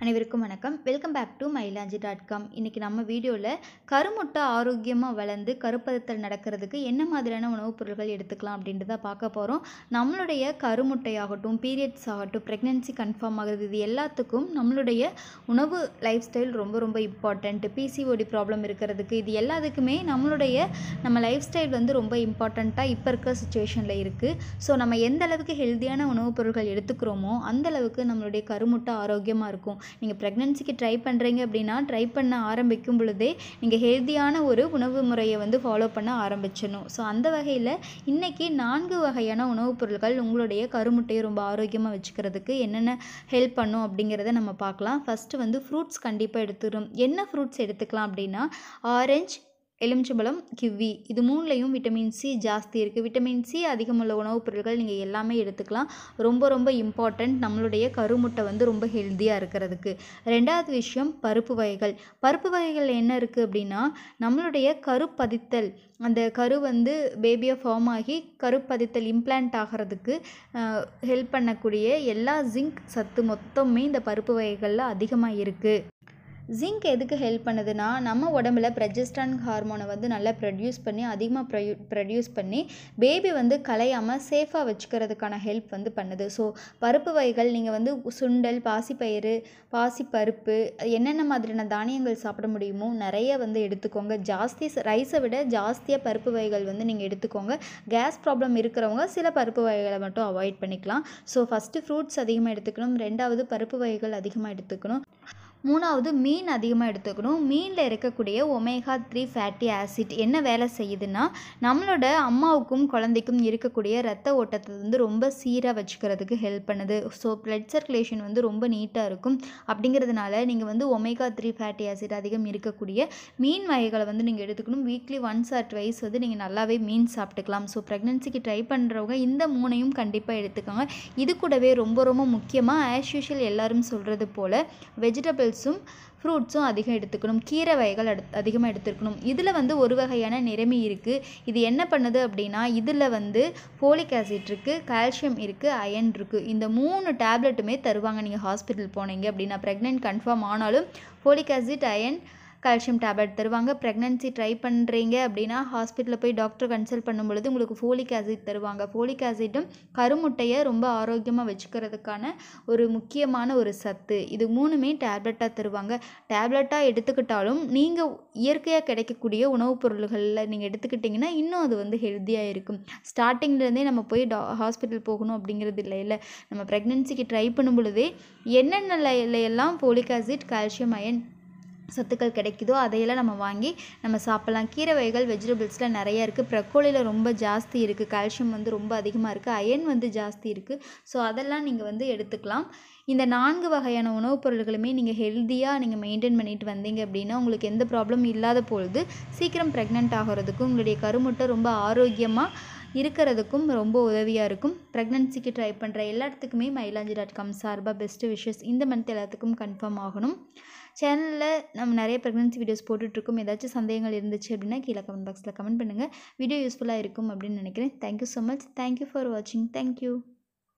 அனைவருக்கும் வணக்கம். Welcome back to mailanji.com. இன்றைக்கி நம்ம வீடியோவில் கருமுட்டை ஆரோக்கியமாக வளர்ந்து கருப்பதத்தல் நடக்கிறதுக்கு என்ன மாதிரியான உணவுப் பொருட்கள் எடுத்துக்கலாம் அப்படின்றத பார்க்க போகிறோம். நம்மளுடைய கருமுட்டையாகட்டும், பீரியட்ஸ் ஆகட்டும், ப்ரெக்னென்சி கன்ஃபார்ம் ஆகுறது, இது எல்லாத்துக்கும் நம்மளுடைய உணவு லைஃப் ஸ்டைல் ரொம்ப ரொம்ப இம்பார்ட்டண்ட். பிசிஓடி ப்ராப்ளம் இருக்கிறதுக்கு இது எல்லாத்துக்குமே நம்ம லைஃப் ஸ்டைல் ரொம்ப இம்பார்ட்டண்ட்டாக இப்போ இருக்கிற சுச்சுவேஷனில் இருக்குது. ஸோ நம்ம எந்த அளவுக்கு ஹெல்த்தியான உணவுப் பொருட்கள் எடுத்துக்கிறோமோ அந்தளவுக்கு நம்மளுடைய கருமுட்டை ஆரோக்கியமாக இருக்கும். நீங்கள் ப்ரெக்னென்சிக்கு ட்ரை பண்ணுறீங்க அப்படின்னா ட்ரை பண்ண ஆரம்பிக்கும் பொழுதே நீங்கள் ஹெல்த்தியான ஒரு உணவு முறையை ஃபாலோ பண்ண ஆரம்பிச்சிடணும். ஸோ அந்த வகையில் இன்றைக்கி 4 வகையான உணவுப் பொருட்கள் உங்களுடைய கருமுட்டையை ரொம்ப ஆரோக்கியமாக வச்சுக்கிறதுக்கு என்னென்ன ஹெல்ப் பண்ணும் அப்படிங்கிறத நம்ம பார்க்கலாம். ஃபஸ்ட்டு ஃப்ரூட்ஸ் கண்டிப்பாக எடுத்துக்கணும். என்ன ஃப்ரூட்ஸ் எடுத்துக்கலாம் அப்படின்னா ஆரஞ்சு, எலுமிச்சம்பழம், கிவி, இது 3லையும் விட்டமின் சி ஜாஸ்தி இருக்குது. விட்டமின் சி அதிகமுள்ள உணவுப் பொருட்கள் நீங்கள் எல்லாமே எடுத்துக்கலாம். ரொம்ப ரொம்ப இம்பார்ட்டண்ட் நம்மளுடைய கருமுட்டை ரொம்ப ஹெல்த்தியாக இருக்கிறதுக்கு. ரெண்டாவது விஷயம் பருப்பு வகைகள். பருப்பு வகைகள் என்ன இருக்குது அப்படின்னா நம்மளுடைய கருப்பதித்தல், அந்த கரு பேபியாக ஃபார்ம் ஆகி கருப்பதித்தல் இம்ப்ளான்ட் ஆகிறதுக்கு ஹெல்ப் பண்ணக்கூடிய எல்லா ஜிங்க் சத்து மொத்தமே இந்த பருப்பு வகைகளில் அதிகமாக இருக்குது. ஜிங்க் எதுக்கு ஹெல்ப் பண்ணுதுன்னா நம்ம உடம்புல ப்ரொஜெஸ்டரான் ஹார்மோனை நல்லா அதிகமாக ப்ரொடியூஸ் பண்ணி பேபி கலையாமல் சேஃபாக வச்சுக்கிறதுக்கான ஹெல்ப் பண்ணுது. ஸோ பருப்பு வகைகள் நீங்கள் சுண்டல், பாசிப்பயிறு, பாசிப்பருப்பு, என்னென்ன மாதிரியான தானியங்கள் சாப்பிட முடியுமோ நிறைய எடுத்துக்கோங்க. ஜாஸ்தி ரைஸை விட ஜாஸ்தியாக பருப்பு வகைகள் நீங்கள் எடுத்துக்கோங்க. கேஸ் ப்ராப்ளம் இருக்கிறவங்க சில பருப்பு வகைகளை மட்டும் அவாய்ட் பண்ணிக்கலாம். ஸோ ஃபஸ்ட்டு ஃப்ரூட்ஸ் அதிகமாக எடுத்துக்கணும். ரெண்டாவது பருப்பு வகைகள் அதிகமாக எடுத்துக்கணும். மூணாவது மீன் அதிகமாக எடுத்துக்கணும். மீனில் இருக்கக்கூடிய ஒமேகா 3 ஃபேட்டி ஆசிட் என்ன வேலை செய்யுதுன்னா நம்மளோட அம்மாவுக்கும் குழந்தைக்கும் இருக்கக்கூடிய ரத்த ஓட்டத்தை ரொம்ப சீராக வச்சுக்கிறதுக்கு ஹெல்ப் பண்ணுது. ஸோ பிளட் சர்க்குலேஷன் ரொம்ப நீட்டாக இருக்கும். அப்படிங்கிறதுனால நீங்கள் ஒமேகா 3 ஃபேட்டி ஆசிட் அதிகம் இருக்கக்கூடிய மீன் வகைகளை நீங்கள் எடுத்துக்கணும். வீக்லி ஒன்ஸ் ஆர் ட்வைஸ் நீங்கள் நல்லாவே மீன் சாப்பிட்டுக்கலாம். ஸோ ப்ரெக்னென்சிக்கு ட்ரை பண்ணுறவங்க இந்த 3ஐயும் கண்டிப்பாக எடுத்துக்கோங்க. இது கூடவே ரொம்ப ரொம்ப முக்கியமாக ஆஸ் யூஷுவல் எல்லாரும் சொல்கிறது போல் வெஜிடபிள்ஸும் ஃப்ரூட்ஸும் அதிகம் எடுத்துக்கணும். கீரை வகைகள் அதிகமாக எடுத்துக்கணும். இதில் ஒரு வகையான நிறமி இருக்குது. இது என்ன பண்ணுது அப்படின்னா இதில் ஃபோலிக் ஆசிட் இருக்குது, கால்சியம் இருக்குது, அயன் இருக்குது. இந்த 3 டேப்லெட்டுமே தருவாங்க. நீங்கள் ஹாஸ்பிட்டல் போனீங்க அப்படின்னா ப்ரெக்னென்ட் கன்ஃபார்ம் ஆனாலும் folic acid, iron, calcium tablet தருவாங்க. ப்ரெக்னென்சி ட்ரை பண்ணுறீங்க அப்படின்னா ஹாஸ்பிட்டலில் போய் டாக்டர் கன்சல்ட் பண்ணும்பொழுது உங்களுக்கு ஃபோலிக் ஆசிட் தருவாங்க. ஃபோலிக் ஆசிட்டும் கருமுட்டையை ரொம்ப ஆரோக்கியமாக வச்சுக்கிறதுக்கான ஒரு முக்கியமான ஒரு சத்து. இது 3மே டேப்லெட்டாக தருவாங்க. டேப்லெட்டாக எடுத்துக்கிட்டாலும் நீங்கள் இயற்கையாக கிடைக்கக்கூடிய உணவுப் பொருள்களில் நீங்கள் எடுத்துக்கிட்டிங்கன்னா இன்னும் அது ஹெல்த்தியாக இருக்கும். ஸ்டார்டிங்லேருந்தே நம்ம போய் ஹாஸ்பிட்டல் போகணும் அப்படிங்கிறது இல்லை. நம்ம ப்ரெக்னென்சிக்கு ட்ரை பண்ணும் பொழுதே என்னென்ன எல்லாம் ஃபோலிக் ஆசிட், கால்சியம், அயன் சத்துக்கள் கிடைக்குதோ அதையெல்லாம் நம்ம வாங்கி நம்ம சாப்பிட்லாம். கீரை வகைகள் வெஜிடபிள்ஸில் நிறையா இருக்குது. ப்ரக்கோலியில் ரொம்ப ஜாஸ்தி இருக்குது. கால்சியம் ரொம்ப அதிகமாக இருக்குது. அயன் ஜாஸ்தி இருக்குது. ஸோ அதெல்லாம் நீங்கள் எடுத்துக்கலாம். இந்த 4 வகையான உணவுப் பொருட்களுமே நீங்கள் ஹெல்த்தியாக நீங்கள் மெயின்டைன் பண்ணிட்டு வந்தீங்க அப்படின்னா உங்களுக்கு எந்த ப்ராப்ளம் இல்லாத பொழுது சீக்கிரம் ப்ரெக்னென்ட் ஆகிறதுக்கும் உங்களுடைய கருமுட்டை ரொம்ப ஆரோக்கியமாக இருக்கிறதுக்கும் ரொம்ப உதவியாக இருக்கும். ப்ரெக்னென்சிக்கு ட்ரை பண்ணுற எல்லாத்துக்குமே mailanji.com சார்பாக பெஸ்ட்டு விஷஸ் இந்த மந்த் எல்லாத்துக்கும் கன்ஃபார்ம் ஆகணும். சேனலில் நம்ம நிறைய ப்ரெக்னென்சி வீடியோஸ் போட்டுட்ருக்கோம். ஏதாச்சும் சந்தேகங்கள் இருந்துச்சு அப்படின்னா கீழே கமெண்ட் பாக்ஸில் கமெண்ட் பண்ணுங்கள். வீடியோ யூஸ்ஃபுல்லாக இருக்கும் அப்படின்னு நினைக்கிறேன். Thank you so much. Thank you for வாட்சிங். தேங்க்யூ.